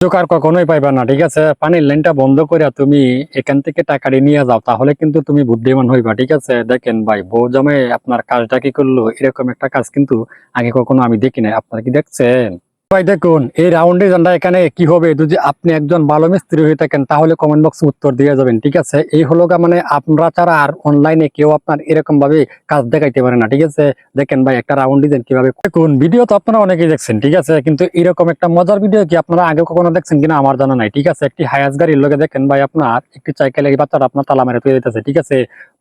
আর কখনোই পাইবা না, ঠিক আছে। পানির লাইনটা বন্ধ করে তুমি এখান থেকে টাকাটি নিয়ে যাও, তাহলে কিন্তু তুমি বুদ্ধিমান হইবা, ঠিক আছে। দেখেন ভাই, বউ জামাই আপনার কাজটা কি করলো, এরকম একটা কাজ কিন্তু আগে কখনো আমি দেখি নাই। আপনারা কি দেখছেন? ভাই দেখুন, এই রাউন্ডে জানটা এখানে কি হবে, যদি আপনি একজন ভালো মিস্ত্রি হয়ে থাকেন তাহলে কমেন্ট বক্সে উত্তর দিয়ে যাবেন, ঠিক আছে। এই হলো মানে আপনারা ছাড়া আর অনলাইনে কেউ আপনার এরকম ভাবে কাজ দেখাইতে পারে না, ঠিক আছে। দেখেন ভাই, একটা রাউন্ড ডিজাইন কিভাবে। দেখুন, ভিডিও তো আপনারা অনেকেই দেখছেন, ঠিক আছে, কিন্তু এরকম একটা মজার ভিডিও কি আপনারা আগে কখনো দেখছেন কিনা আমার জানা নাই, ঠিক আছে। একটি হায়াস গাড়ির লোকে দেখেন ভাই, আপনার একটি সাইকেলে বাচ্চাটা আপনার তালা মেরে তুলে দিতেছে, ঠিক আছে।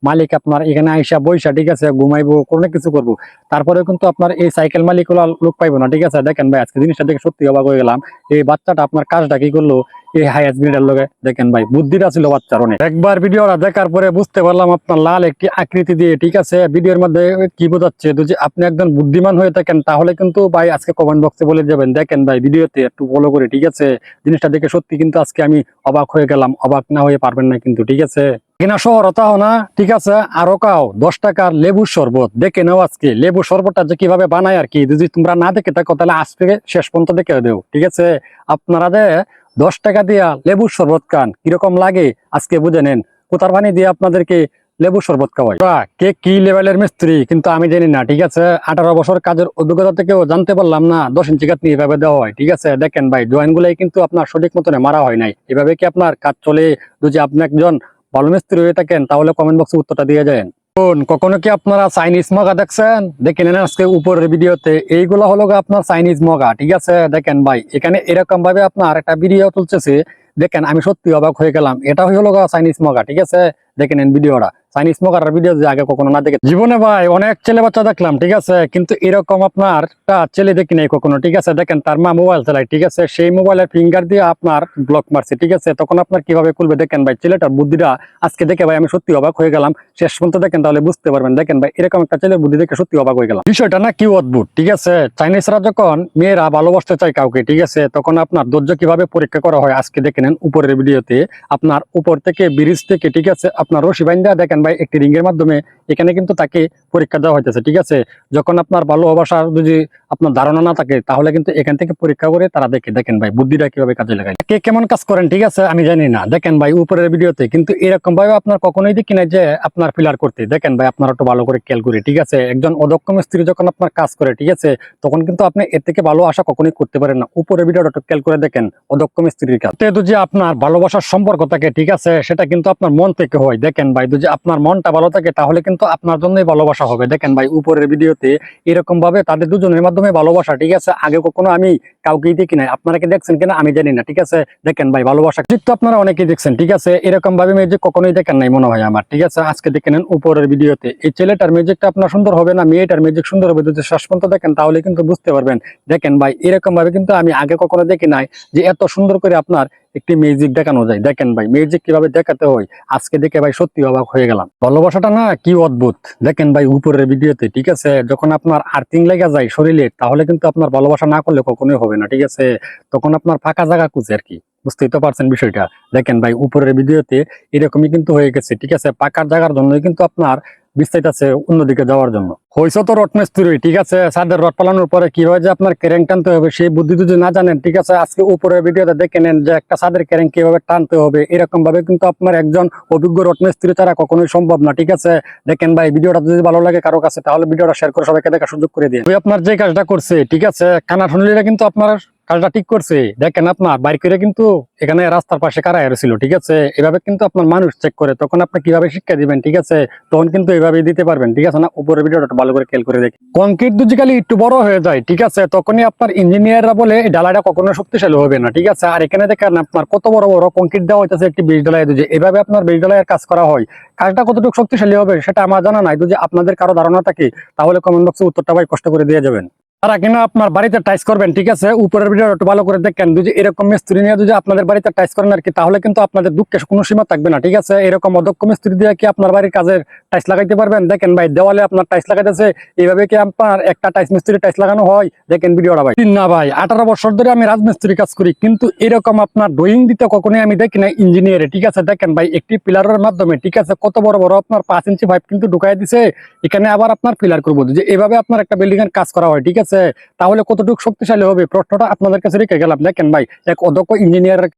মালিক আপনার এখানে আইসা বইসা, ঠিক আছে, ঘুমাইবো, কোনো কিছু করবো, তারপরে কিন্তু আপনার এই সাইকেল মালিক লোক পাইবো না, ঠিক আছে। দেখেন ভাই, আজকে জিনিসটা দেখে সত্যি অবাক হয়ে গেলাম। এই বাচ্চাটা আপনার কাজটা কি করলো, এই হায়াস গ্রিডের লোকে। দেখেন ভাই, বুদ্ধিটা ছিল বাচ্চার অনেক। একবার ভিডিওটা দেখার পরে বুঝতে পারলাম আপনার লাল একটি আকৃতি দিয়ে, ঠিক আছে, ভিডিওর মধ্যে কি বোঝাচ্ছে, যদি আপনি একজন বুদ্ধিমান হয়ে থাকেন তাহলে কিন্তু ভাই আজকে কমেন্ট বক্সে বলে যাবেন। দেখেন ভাই, ভিডিওতে একটু ফলো করে, ঠিক আছে। জিনিসটা দেখে সত্যি কিন্তু আজকে আমি অবাক হয়ে গেলাম। অবাক না হয়ে পারবেন না কিন্তু, ঠিক আছে। কিনা শহর তাও না, ঠিক আছে। আরো কাও 10 টাকার লেবুর শরবত দেখে নাও আজকে। লেবু শরবতটা যে কিভাবে বানায় আর কি, যদি তোমরা না দেখে থাকো তাহলে আজ থেকে শেষ পর্যন্ত দেখে দেও, ঠিক আছে। আপনারা 10 টাকা দিয়া লেবুর শরবত খান, কিরকম লাগে আজকে বুঝে নেন। কোথার পানি দিয়ে আপনাদেরকে লেবুর শরবত খাওয়াই। কে কি লেভেলের মিস্ত্রি কিন্তু আমি জানি না, ঠিক আছে। 18 বছর কাজের অভিজ্ঞতা থেকেও জানতে পারলাম না 10 ইঞ্চি কাঠ নিয়ে এভাবে দেওয়া হয়, ঠিক আছে। দেখেন ভাই, জয়েন্ট গুলাই কিন্তু আপনার সঠিক মতনে মারা হয় নাই। এভাবে কি আপনার কাজ চলে? যদি আপনি একজন ভালো মিস্ত্রি হয়ে থাকেন তাহলে কমেন্ট বক্সে উত্তরটা দিয়ে যায়। কখনো কি আপনারা চাইনিজ মগা দেখছেন? দেখে নেন আজকে উপরের ভিডিওতে। এইগুলো হলো আপনার চাইনিজ মগা, ঠিক আছে। দেখেন ভাই, এখানে এরকম ভাবে আপনার একটা ভিডিও তুলতেছে। দেখেন, আমি সত্যি অবাক হয়ে গেলাম। এটা হলো চাইনিজ মগা, ঠিক আছে। দেখে নেন ভিডিওটা। চাইনিজ মগার ভিডিও যে আগে কখনো না দেখে জীবনে ভাই অনেক ছেলে বাচ্চা দেখলাম, ঠিক আছে, কিন্তু এরকম আপনার ছেলে দেখি নাই কখনো, ঠিক আছে। দেখেন, তার মা মোবাইল চালায়, ঠিক আছে, সেই মোবাইলের ফিঙ্গার দিয়ে আপনার ব্লক মারছে, ঠিক আছে। তখন আপনার কিভাবে খুলবে? দেখেন ভাই, ছেলেটার বুদ্ধিটা আজকে দেখে ভাই আমি সত্যি অবাক হয়ে গেলাম। শেষ পর্যন্ত দেখেন তাহলে বুঝতে পারবেন। দেখেন ভাই, এরকম একটা ছেলের বুদ্ধি দেখে সত্যি অবাক হয়ে গেলাম। বিষয়টা না কি অদ্ভুত, ঠিক আছে। চাইনিজরা যখন মেয়েরা ভালোবাসতে চায় কাউকে, ঠিক আছে, তখন আপনার ধৈর্য কিভাবে পরীক্ষা করা হয় আজকে দেখে নেন উপরের ভিডিওতে। আপনার উপর থেকে ব্রিজ থেকে, ঠিক আছে, আপনার রশি বাইন্ধা দেখেন ভাই একটি রিংয়ের মাধ্যমে এখানে কিন্তু তাকে পরীক্ষা দেওয়া হইতেছে, ঠিক আছে। যখন আপনার ভালোবাসার যদি আপনার ধারণা না থাকে তাহলে কিন্তু এখান থেকে পরীক্ষা করে তারা দেখে। দেখেন ভাই, বুদ্ধিটা কিভাবে কাজে লাগায়, কে কেমন কাজ করেন, ঠিক আছে, আমি জানি না। দেখেন ভাই, উপরের ভিডিওতে কিন্তু এরকম ভাবে আপনার কখনোই দেখি না যে আপনার ফিলার করতে। দেখেন ভাই, আপনার একটু ভালো করে খেয়াল করে, ঠিক আছে। একজন অদক্ষ মিস্ত্রি যখন আপনার কাজ করে, ঠিক আছে, তখন কিন্তু আপনি এর থেকে ভালো আশা কখনোই করতে পারেন না। উপরের ভিডিওটা একটু খেয়াল করে দেখেন, অদক্ষ মিস্ত্রির কাজ। যদি আপনার ভালোবাসার সম্পর্ক থাকে, ঠিক আছে, সেটা কিন্তু আপনার মন থেকে হয়। দেখেন ভাই, যদি আপনার মনটা ভালো থাকে তাহলে কিন্তু আপনার জন্যই ভালোবাসা হবে। দেখেন ভাই, উপরের ভিডিওতে এরকম ভাবে তাদের দুজনের মাধ্যমে ভালোবাসা, ঠিক আছে। আগে কখনো আমি কাউকেই দেখি নাই। আপনারা কি দেখছেন কিনা আমি জানি না, ঠিক আছে। দেখেন ভাই, ভালোবাসা তো আপনারা অনেকেই দেখছেন, ঠিক আছে। এরকম ভাবে মিউজিক কখনোই দেখেন নাই মনে হয় আমার, ঠিক আছে। আজকে দেখে নেন উপরের ভিডিওতে এই ছেলেটার মিউজিকটা আপনার সুন্দর হবে না মেয়েটার মিউজিক সুন্দর হবে, যদি শেষ পর্যন্ত দেখেন তাহলে কিন্তু বুঝতে পারবেন। দেখেন ভাই, এরকম ভাবে কিন্তু আমি আগে কখনো দেখি নাই যে এত সুন্দর করে আপনার একটি মিউজিক দেখানো যায়। দেখেন ভাই, মিউজিক কিভাবে দেখাতে হয় আজকে দেখে ভাই সত্যি অবাক হয়ে গেলাম। ভালোবাসাটা না কি অদ্ভুত। দেখেন ভাই, উপরের ভিডিওতে, ঠিক আছে, যখন আপনার আর্থিং লেগে যায় শরীরে তাহলে কিন্তু আপনার ভালোবাসা না করলে কখনোই হবে না, ঠিক আছে। তখন আপনার ফাঁকা জায়গা খুঁজে আর কি, বুঝতেই তো পারছেন বিষয়টা। দেখেন ভাই, উপরের ভিডিওতে এরকমই কিন্তু হয়ে গেছে, ঠিক আছে। পাকার জায়গার জন্যই কিন্তু আপনার বিস্তারিত আছে অন্যদিকে যাওয়ার জন্য। হয়েছে তো রড মিস্ত্রি, ঠিক আছে, ছাদের রড পালানোর পরে কিভাবে যে আপনার ক্যারেং টানতে হবে সেই বুদ্ধি যদি না জানেন, ঠিক আছে, আজকে উপরের ভিডিওতে দেখে নেন যে একটা ছাদের ক্যারেং কিভাবে টানতে হবে। এরকম ভাবে কিন্তু আপনার একজন অভিজ্ঞ রড মিস্ত্রি ছাড়া কখনোই সম্ভব না, ঠিক আছে। দেখেন ভাই, ভিডিওটা যদি ভালো লাগে কারো কাছে তাহলে ভিডিওটা শেয়ার করে সবাইকে দেখার সুযোগ করে দিন। আপনার যে কাজটা করছে, ঠিক আছে, কানা শুনলিরা কিন্তু আপনার কাজটা ঠিক করছে। দেখেন, আপনার বাইর করে কিন্তু এখানে রাস্তার পাশে কারা ছিল, ঠিক আছে। এভাবে কিন্তু আপনার মানুষ চেক করে, তখন আপনি কিভাবে শিক্ষা দিবেন, ঠিক আছে, তখন কিন্তু এভাবে দিতে পারবেন, ঠিক আছে না। উপরের ভিডিওটা ভালো করে খেয়াল করে দেখি। কংক্রিট যদি খালি একটু বড় হয়ে যায়, ঠিক আছে, তখনই আপনার ইঞ্জিনিয়াররা বলে এই ডালাটা কখনো শক্তিশালী হবে না, ঠিক আছে। আর এখানে দেখেন আপনার কত বড় বড় কংক্রিট দেওয়া হইতেছে একটি বেজ ডালাই দিয়ে। এভাবে আপনার বেজ ডালাইয়ের কাজ করা হয়। কাজটা কতটুকু শক্তিশালী হবে সেটা আমার জানা নাই। যদি আপনাদের কারো ধারণা থাকে তাহলে কমেন্ট বক্সে উত্তরটা ভাই কষ্ট করে দিয়ে যাবেন। তারা কিনা আপনার বাড়িতে টাইস করবেন, ঠিক আছে, উপরের ভিডিও একটু ভালো করে দেখেন। যদি এরকম মিস্ত্রি নিয়ে যদি আপনাদের বাড়িতে টাইস করেন আর কি, তাহলে কিন্তু আপনাদের দুঃখের কোনো সীমা থাকবে না, ঠিক আছে। এরকম অদক্ষ মিস্ত্রি দিয়ে কি আপনার বাড়ির কাজের টাইস লাগাইতে পারবেন? দেখেন ভাই, দেওয়ালে আপনার টাইস লাগাইতেছে, এইভাবে কি আপনার একটা টাইস মিস্ত্রি টাইস লাগানো হয়? দেখেন ভিডিওটা ভাই। না ভাই, 18 বছর ধরে আমি রাজমিস্ত্রি কাজ করি, কিন্তু এরকম আপনার ড্রয়িং দিতে কখনোই আমি দেখি না ইঞ্জিনিয়ারে, ঠিক আছে। দেখেন ভাই, একটি পিলারের মাধ্যমে, ঠিক আছে, কত বড় বড় আপনার 5 ইঞ্চি পাইপ কিন্তু ঢুকাই দিছে। এখানে আবার আপনার পিলার করবো যে এভাবে আপনার একটা বিল্ডিং এর কাজ করা হয়, ঠিক আছে। আছে, তাহলে কতটুকু শক্তিশালী হবে? প্রশ্নটা আপনাদের কাছে রেখে গেলাম। দেখেন ভাই, এক অদক্ষ ইঞ্জিনিয়ার